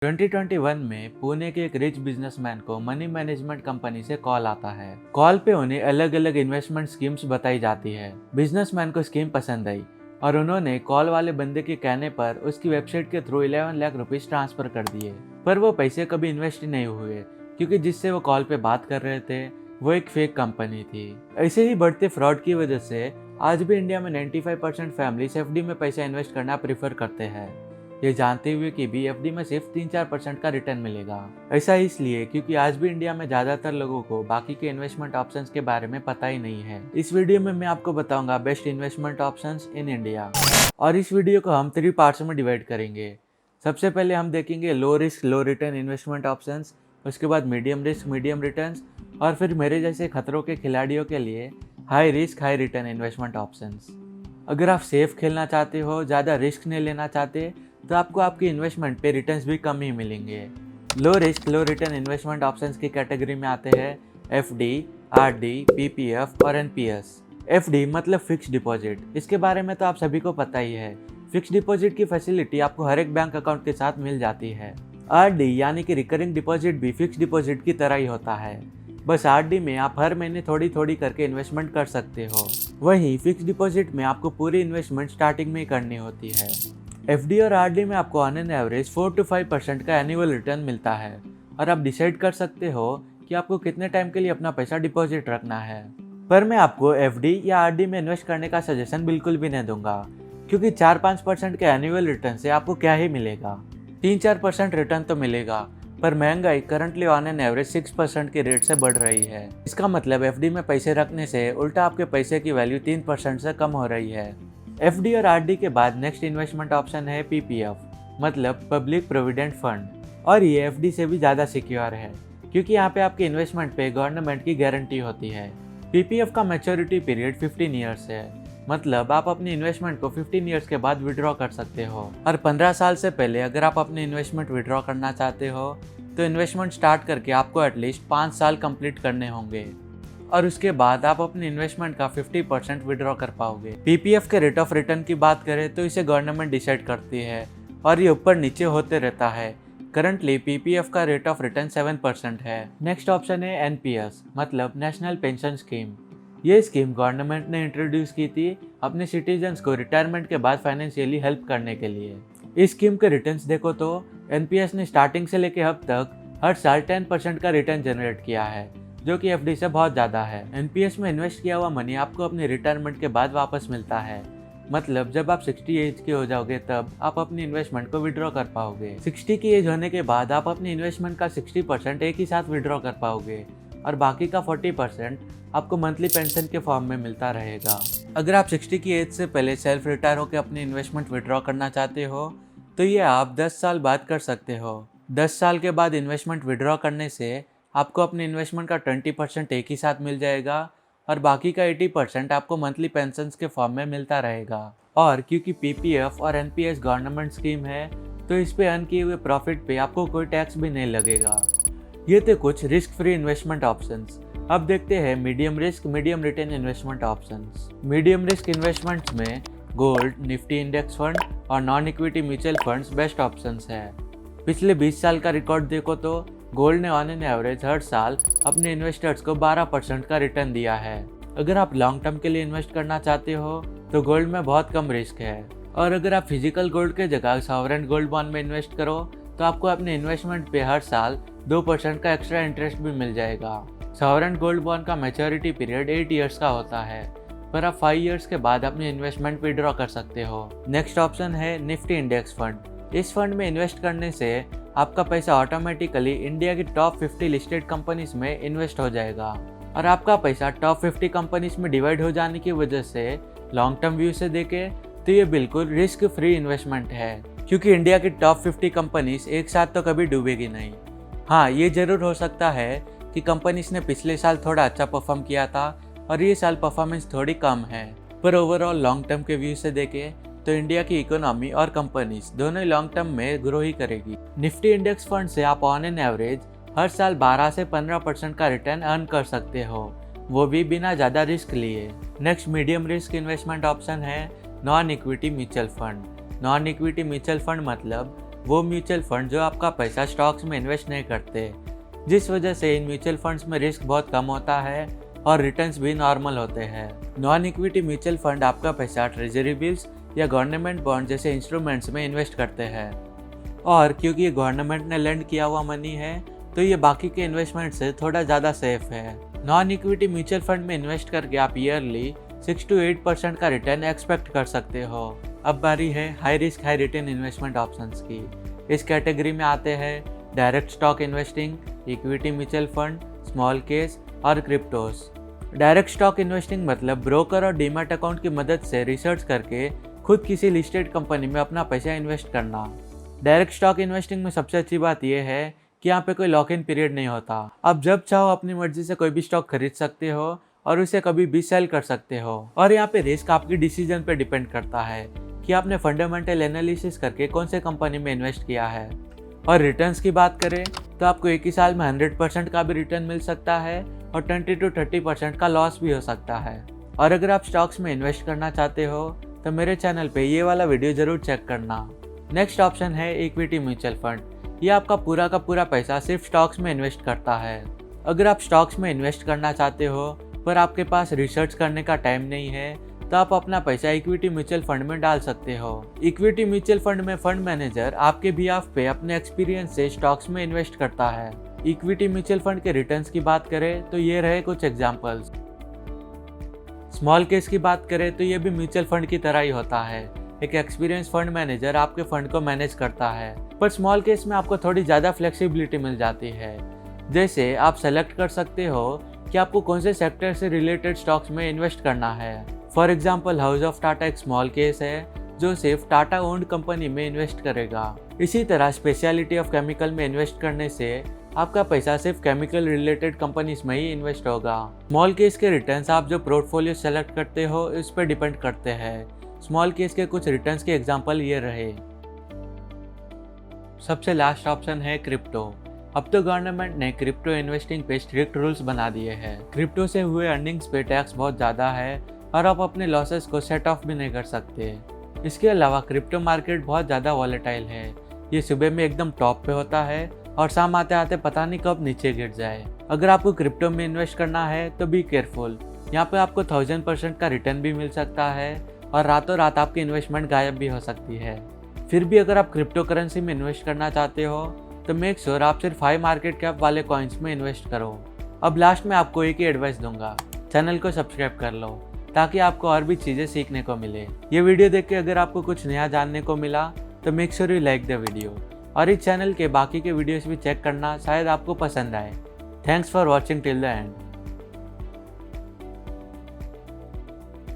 2021 में पुणे के एक रिच बिजनेसमैन को मनी मैनेजमेंट कंपनी से कॉल आता है। कॉल पे उन्हें अलग अलग इन्वेस्टमेंट स्कीम्स बताई जाती है। बिजनेसमैन को स्कीम पसंद आई और उन्होंने कॉल वाले बंदे के कहने पर उसकी वेबसाइट के थ्रू 11 लाख रुपीस ट्रांसफर कर दिए। पर वो पैसे कभी इन्वेस्ट ही नहीं हुए क्योंकि जिससे वो कॉल पे बात कर रहे थे वो एक फेक कंपनी थी। ऐसे ही बढ़ते फ्रॉड की वजह से आज भी इंडिया में 95% फैमिलीज एफडी में पैसा इन्वेस्ट करना प्रीफर करते हैं, ये जानते हुए कि भी एफडी में सिर्फ 3-4% का रिटर्न मिलेगा। ऐसा इसलिए क्योंकि आज भी इंडिया में ज्यादातर लोगों को बाकी के इन्वेस्टमेंट ऑप्शंस के बारे में पता ही नहीं है। इस वीडियो में मैं आपको बताऊंगा best investment options in India, और इस वीडियो को हम 3 पार्ट्स में डिवाइड करेंगे। सबसे पहले हम देखेंगे लो रिस्क लो रिटर्न इन्वेस्टमेंट ऑप्शंस, उसके बाद मीडियम रिस्क मीडियम रिटर्न्स, और फिर मेरे जैसे खतरों के खिलाड़ियों के लिए high risk high return investment options. अगर आप सेफ खेलना चाहते हो, ज़्यादा रिस्क नहीं लेना चाहते, तो आपको आपकी इन्वेस्टमेंट पे रिटर्न्स भी कम ही मिलेंगे। लो रिस्क लो रिटर्न इन्वेस्टमेंट ऑप्शंस की कैटेगरी में आते हैं एफडी, आरडी, पीपीएफ और एनपीएस। एफडी मतलब फिक्स डिपॉजिट, इसके बारे में तो आप सभी को पता ही है। फिक्स डिपॉजिट की फैसिलिटी आपको हर एक बैंक अकाउंट के साथ मिल जाती है। आरडी यानी कि रिकरिंग डिपॉजिट भी फिक्स डिपॉजिट की तरह ही होता है, बस आरडी में आप हर महीने थोड़ी थोड़ी करके इन्वेस्टमेंट कर सकते हो। वहीं फिक्स डिपॉजिट में आपको पूरी इन्वेस्टमेंट स्टार्टिंग में ही करनी होती है। एफडी और आरडी में आपको ऑन एन एवरेज 4 to 5% का एनुअल रिटर्न मिलता है, और आप डिसाइड कर सकते हो कि आपको कितने टाइम के लिए अपना पैसा डिपॉजिट रखना है। पर मैं आपको एफडी या आरडी में इन्वेस्ट करने का सजेशन बिल्कुल भी नहीं दूंगा, क्योंकि 4-5% के एनुअल रिटर्न से आपको क्या ही मिलेगा। 3-4% रिटर्न तो मिलेगा, पर महंगाई करंटली ऑन एन एवरेज 6% के रेट से बढ़ रही है। इसका मतलब एफडी में पैसे रखने से उल्टा आपके पैसे की वैल्यू 3% से कम हो रही है। एफडी और आरडी के बाद नेक्स्ट इन्वेस्टमेंट ऑप्शन है पीपीएफ, मतलब पब्लिक प्रोविडेंट फंड, और ये एफडी से भी ज़्यादा सिक्योर है क्योंकि यहाँ पे आपके इन्वेस्टमेंट पे गवर्नमेंट की गारंटी होती है। पीपीएफ का मैच्योरिटी पीरियड 15 ईयर्स है, मतलब आप अपनी इन्वेस्टमेंट को 15 ईयर्स के बाद विड्रॉ कर सकते हो। और 15 साल से पहले अगर आप अपनी इन्वेस्टमेंट विड्रॉ करना चाहते हो तो इन्वेस्टमेंट स्टार्ट करके आपको एटलीस्ट 5 साल कंप्लीट करने होंगे, और उसके बाद आप अपनी इन्वेस्टमेंट का 50% विड्रॉ कर पाओगे। पीपीएफ के रेट ऑफ रिटर्न की बात करें तो इसे गवर्नमेंट डिसाइड करती है और ये ऊपर नीचे होते रहता है। करंटली पीपीएफ का रेट ऑफ रिटर्न 7% है। नेक्स्ट ऑप्शन है एनपीएस, मतलब नेशनल पेंशन स्कीम। ये स्कीम गवर्नमेंट ने इंट्रोड्यूस की थी अपने सिटीजन्स को रिटायरमेंट के बाद फाइनेंशियली हेल्प करने के लिए। इस स्कीम के रिटर्न्स देखो तो एनपीएस ने स्टार्टिंग से लेकर अब तक हर साल 10% का रिटर्न जनरेट किया है, जो कि एफडी से बहुत ज़्यादा है। एनपीएस में इन्वेस्ट किया हुआ मनी आपको अपनी रिटायरमेंट के बाद वापस मिलता है, मतलब जब आप 60 एज के हो जाओगे तब आप अपनी इन्वेस्टमेंट को विड्रॉ कर पाओगे। 60 की एज होने के बाद आप अपनी इन्वेस्टमेंट का 60% एक ही साथ विड्रॉ कर पाओगे, और बाकी का 40% आपको मंथली पेंशन के फॉर्म में मिलता रहेगा। अगर आप 60 की एज से पहले सेल्फ रिटायर होकर अपनी इन्वेस्टमेंट विड्रॉ करना चाहते हो तो ये आप 10 साल बाद कर सकते हो। 10 साल के बाद इन्वेस्टमेंट विड्रॉ करने से आपको अपनी इन्वेस्टमेंट का 20% एक ही साथ मिल जाएगा, और बाकी का 80% आपको मंथली पेंशन के फॉर्म में मिलता रहेगा। और क्योंकि पीपीएफ और एनपीएस गवर्नमेंट स्कीम है तो इस पे अर्न किए हुए प्रॉफिट पे आपको कोई टैक्स भी नहीं लगेगा। ये थे कुछ रिस्क फ्री इन्वेस्टमेंट ऑप्शंस। अब देखते हैं medium risk medium return investment options. Medium risk investments में गोल्ड, निफ्टी इंडेक्स फंड और non equity mutual funds best options हैं। पिछले 20 साल का रिकॉर्ड देखो तो गोल्ड ने ऑन एन एवरेज हर साल अपने इन्वेस्टर्स को 12% का रिटर्न दिया है। अगर आप लॉन्ग टर्म के लिए इन्वेस्ट करना चाहते हो तो गोल्ड में बहुत कम रिस्क है, और अगर आप फिजिकल गोल्ड के जगह सॉवरेन गोल्ड बॉन्ड में इन्वेस्ट करो तो आपको अपने इन्वेस्टमेंट पे हर साल 2% का एक्स्ट्रा इंटरेस्ट भी मिल जाएगा। सॉवरेन गोल्ड बॉन्ड का मैच्योरिटी पीरियड 8 ईयर्स का होता है, पर आप 5 ईयर्स के बाद अपनी इन्वेस्टमेंट विड्रॉ कर सकते हो। नेक्स्ट ऑप्शन है निफ्टी इंडेक्स फंड। इस फंड में इन्वेस्ट करने से आपका पैसा ऑटोमेटिकली इंडिया की टॉप 50 लिस्टेड कंपनीज में इन्वेस्ट हो जाएगा, और आपका पैसा टॉप 50 कंपनीज में डिवाइड हो जाने की वजह से लॉन्ग टर्म व्यू से देखे तो ये बिल्कुल रिस्क फ्री इन्वेस्टमेंट है, क्योंकि इंडिया की टॉप 50 कंपनीज एक साथ तो कभी डूबेगी नहीं। हाँ, ये जरूर हो सकता है कि कंपनीज ने पिछले साल थोड़ा अच्छा परफॉर्म किया था और ये साल परफॉर्मेंस थोड़ी कम है, पर ओवरऑल लॉन्ग टर्म के व्यू से देखें तो इंडिया की इकोनॉमी और कंपनीज दोनों लॉन्ग टर्म में ग्रो ही करेगी। निफ्टी इंडेक्स फंड से आप ऑन एन एवरेज हर साल 12 से 15% का रिटर्न अर्न कर सकते हो, वो भी बिना ज़्यादा रिस्क लिए। Next medium risk investment option है non equity mutual fund. Non equity mutual fund मतलब वो म्यूचुअल फंड जो आपका पैसा स्टॉक्स में इन्वेस्ट नहीं करते, जिस वजह से इन म्यूचुअल फंड्स में रिस्क बहुत कम होता है और रिटर्न्स भी नॉर्मल होते हैं। नॉन इक्विटी म्यूचुअल फंड आपका पैसा ट्रेजरी बिल्स या गवर्नमेंट बॉन्ड जैसे इंस्ट्रूमेंट्स में इन्वेस्ट करते हैं, और क्योंकि ये गवर्नमेंट ने लेंड किया हुआ मनी है तो ये बाकी के इन्वेस्टमेंट से थोड़ा ज़्यादा सेफ है। नॉन इक्विटी म्यूचुअल फंड में इन्वेस्ट करके आप ईयरली 6 to 8% का रिटर्न एक्सपेक्ट कर सकते हो। अब बारी है high risk high return investment options की। इस कैटेगरी में आते हैं direct stock investing, equity mutual fund, small case और क्रिप्टोस। डायरेक्ट स्टॉक इन्वेस्टिंग मतलब ब्रोकर और डीमैट अकाउंट की मदद से रिसर्च करके खुद किसी लिस्टेड कंपनी में अपना पैसा इन्वेस्ट करना। डायरेक्ट स्टॉक इन्वेस्टिंग में सबसे अच्छी बात यह है कि यहाँ पे कोई लॉक इन पीरियड नहीं होता। आप जब चाहो अपनी मर्जी से कोई भी स्टॉक खरीद सकते हो और उसे कभी भी सेल कर सकते हो, और यहाँ पे रिस्क आपकी डिसीजन पे डिपेंड करता है कि आपने फंडामेंटल एनालिसिस करके कौन से कंपनी में इन्वेस्ट किया है। और रिटर्न्स की बात करें तो आपको एक ही साल में 100% का भी रिटर्न मिल सकता है और 20 to 30% का लॉस भी हो सकता है। और अगर आप स्टॉक्स में इन्वेस्ट करना चाहते हो तो मेरे चैनल पे ये वाला वीडियो जरूर चेक करना। नेक्स्ट ऑप्शन है इक्विटी म्यूचुअल फंड। ये आपका पूरा का पूरा पैसा सिर्फ स्टॉक्स में इन्वेस्ट करता है। अगर आप स्टॉक्स में इन्वेस्ट करना चाहते हो पर आपके पास रिसर्च करने का टाइम नहीं है तो आप अपना पैसा इक्विटी म्यूचुअल फंड में डाल सकते हो। इक्विटी म्यूचुअल फंड में फंड मैनेजर आपके बिहाफ पे अपने एक्सपीरियंस से स्टॉक्स में इन्वेस्ट करता है। इक्विटी म्यूचुअल फंड के रिटर्न्स की बात करें तो ये रहे कुछ एग्जांपल्स। स्मॉल केस की बात करें तो ये भी म्यूचुअल फंड की तरह ही होता है। एक एक्सपीरियंस फंड मैनेजर आपके फंड को मैनेज करता है, पर स्मॉल केस में आपको थोड़ी ज़्यादा फ्लेक्सिबिलिटी मिल जाती है। जैसे आप सेलेक्ट कर सकते हो कि आपको कौन से सेक्टर से रिलेटेड स्टॉक्स में इन्वेस्ट करना है। For example house of Tata एक स्मॉल केस है जो सिर्फ टाटा ओन्ड कंपनी में इन्वेस्ट करेगा। इसी तरह स्पेशलिटी ऑफ केमिकल में इन्वेस्ट करने से आपका पैसा सिर्फ केमिकल रिलेटेड कंपनीज में ही इन्वेस्ट होगा। स्मॉल केस के रिटर्न्स आप जो पोर्टफोलियो सेलेक्ट करते हो इस पर डिपेंड करते हैं। स्मॉल केस के कुछ रिटर्न्स के एग्जांपल ये रहे। सबसे लास्ट ऑप्शन है क्रिप्टो। अब तो गवर्नमेंट ने क्रिप्टो इन्वेस्टिंग पे स्ट्रिक्ट रूल्स बना दिए हैं। क्रिप्टो से हुए अर्निंग्स पे टैक्स बहुत ज़्यादा है और आप अपने लॉसेस को सेट ऑफ भी नहीं कर सकते। इसके अलावा क्रिप्टो मार्केट बहुत ज़्यादा वॉलेटाइल है। ये सुबह में एकदम टॉप पे होता है और शाम आते आते पता नहीं कब नीचे गिर जाए। अगर आपको क्रिप्टो में इन्वेस्ट करना है तो बी केयरफुल। यहाँ पे आपको 1000% का रिटर्न भी मिल सकता है और रातों रात आपकी इन्वेस्टमेंट गायब भी हो सकती है। फिर भी अगर आप क्रिप्टो करेंसी में इन्वेस्ट करना चाहते हो तो मेक श्योर आप सिर्फ हाई मार्केट कैप वाले कॉइन्स में इन्वेस्ट करो। अब लास्ट में आपको एक ही एडवाइस दूंगा, चैनल को सब्सक्राइब कर लो ताकि आपको और भी चीज़ें सीखने को मिले। ये वीडियो देख के अगर आपको कुछ नया जानने को मिला तो make sure you like the video, और इस चैनल के बाकी के वीडियोस भी चेक करना, शायद आपको पसंद आए। Thanks for watching till the end.